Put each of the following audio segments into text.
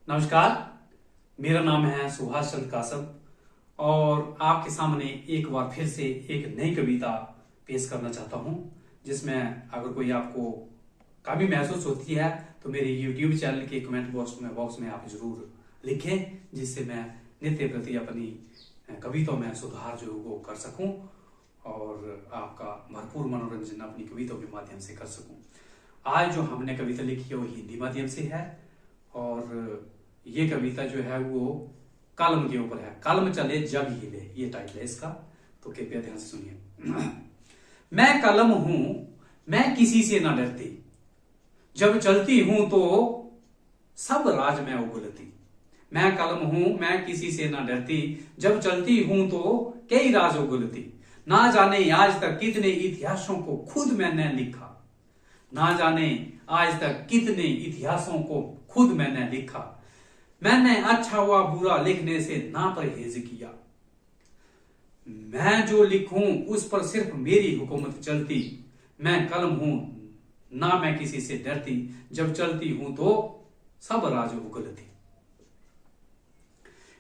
नमस्कार, मेरा नाम है सुभाष चंद्र कासब और आपके सामने एक बार फिर से एक नई कविता पेश करना चाहता हूं, जिसमें अगर कोई आपको कमी महसूस होती है तो मेरे YouTube चैनल के कमेंट बॉक्स में आप जरूर लिखें, जिससे मैं नित्य प्रति अपनी कविताओं में सुधार जो वो कर सकूं और आपका भरपूर मनोरंजन अपनी कविताओं के माध्यम से कर सकूं। आज जो हमने कविता लिखी है वो हिंदी माध्यम से है और ये कविता जो है वो कलम के ऊपर है। कलम चले जग हिले, ये टाइटल है इसका, तो कृपया ध्यान से सुनिए। मैं कलम हूं, मैं किसी से ना डरती, जब चलती हूं तो सब राज में उगलती। मैं कलम हूं, मैं किसी से ना डरती, जब चलती हूं तो कई राज उगलती। ना जाने आज तक कितने इतिहासों को खुद मैंने लिखा, ना जाने आज तक कितने इतिहासों को खुद मैंने लिखा। मैंने अच्छा व बुरा लिखने से ना परहेज किया। मैं जो लिखूं उस पर सिर्फ मेरी हुकूमत चलती। मैं कलम हूं, ना मैं किसी से डरती, जब चलती हूं तो सब राज उगलती।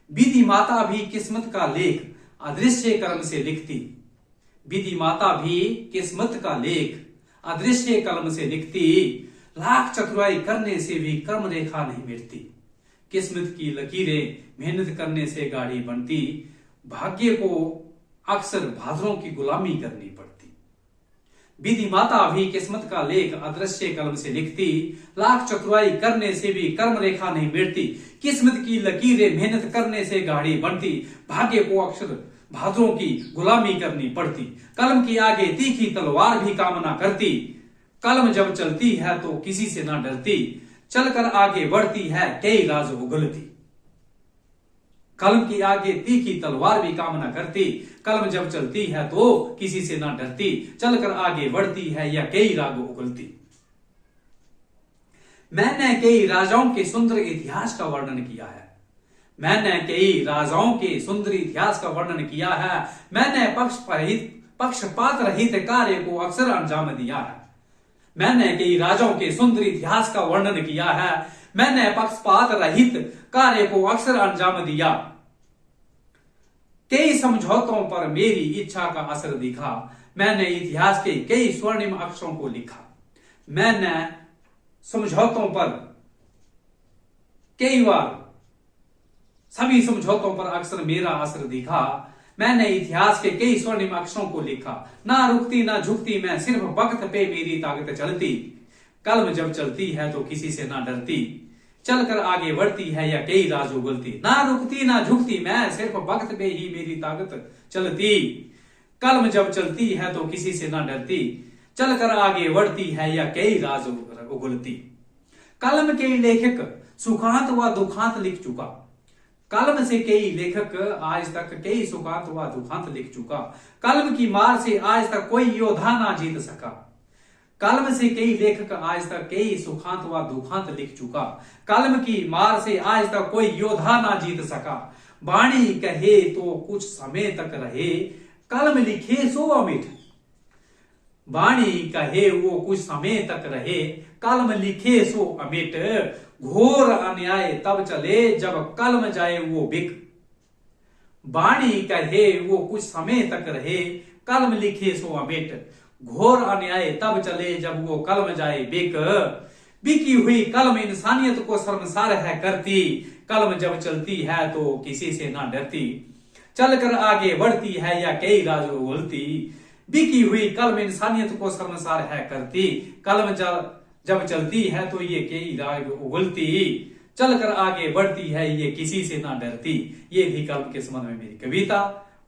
विधि माता भी किस्मत का लेख अदृश्य कलम से लिखती। विधि माता भी किस्मत का लेख अदृश्य कलम से लिखती। लाख चतुराई करने से भी कर्म रेखा नहीं मिटती। किस्मत की लकीरें मेहनत करने से गाढ़ी बनती। भाग्य को अक्सर भादरों की गुलामी करनी पड़ती। विधि माता भी किस्मत का लेख अदृश्य कलम से लिखती। लाख चतुराई करने से भी कर्म रेखा नहीं मिटती। किस्मत की लकीरें मेहनत करने से गाढ़ी बनती। भाग्य को अक्सर भादरों की गुलामी करनी पड़ती। कलम के आगे तीखी तलवार भी काम ना करती। कलम जब चलती है तो किसी से ना डरती, चलकर आगे बढ़ती है कई राज उगलती। कलम के आगे तीखी तलवार भी काम ना करती। कलम जब चलती है तो किसी से ना डरती, चलकर आगे बढ़ती है या कई राग उगलती। मैंने कई राजाओं के सुंदर इतिहास का वर्णन किया है। मैंने कई राजाओं के सुंदर इतिहास का वर्णन किया है। मैंने पक्षपात रहित कार्य को अक्सर अंजाम दिया है। मैंने कई राजाओं के सुंदर इतिहास का वर्णन किया है। मैंने पक्षपात रहित कार्य को अक्सर अंजाम दिया। कई समझौतों पर मेरी इच्छा का असर दिखा। मैंने इतिहास के कई स्वर्णिम अक्षरों को लिखा। मैंने समझौतों पर कई बार सभी समझौतों पर अक्सर मेरा असर दिखा। मैंने इतिहास के कई स्वर्णिम अक्षरों को लिखा। ना रुकती ना झुकती मैं, सिर्फ वक्त पे मेरी ताकत चलती। कलम जब चलती है तो किसी से ना डरती, चलकर आगे बढ़ती है या कई राज उगलती। ना रुकती ना झुकती मैं, सिर्फ वक्त पे ही मेरी ताकत चलती। कलम जब चलती है तो किसी से ना डरती, चलकर आगे बढ़ती है या कई राज उगलती। कलम के लेखक सुखांत व दुखांत लिख चुका। कलम से कई लेखक आज तक कई सुखांत व दुखांत लिख चुका। कलम की मार से आज तक कोई योद्धा ना जीत सका। कलम से कई लेखक आज तक कई सुखांत व दुखांत लिख चुका। कलम की मार से आज तक कोई योद्धा ना जीत सका। वाणी कहे तो कुछ समय तक रहे, कलम लिखे सो अमिट। वाणी कहे वो कुछ समय तक रहे, कलम लिखे सो अमिट। घोर अन्याय तब चले जब कलम जाए वो बिक। वाणी कहे वो कुछ समय तक रहे, कलम लिखे सो अमिट। घोर अन्याय तब चले जब वो कलम जाए बिक। बिकी हुई कलम इंसानियत को शर्मसार है करती। कलम जब चलती है तो किसी से ना डरती, चलकर आगे बढ़ती है या कई राज उगलती। बिकी हुई कलम इंसानियत को शर्मसार है करती। कलम जब चलती है तो ये कई राग उगलती। चलकर आगे बढ़ती है ये किसी से ना डरती। ये भी कलम के संबंध में मेरी कविता,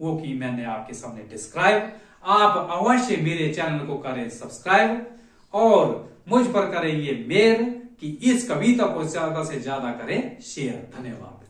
वो की मैंने आपके सामने डिस्क्राइब। आप अवश्य मेरे चैनल को करें सब्सक्राइब और मुझ पर करें ये मेल कि इस कविता को ज्यादा से ज्यादा करें शेयर। धन्यवाद।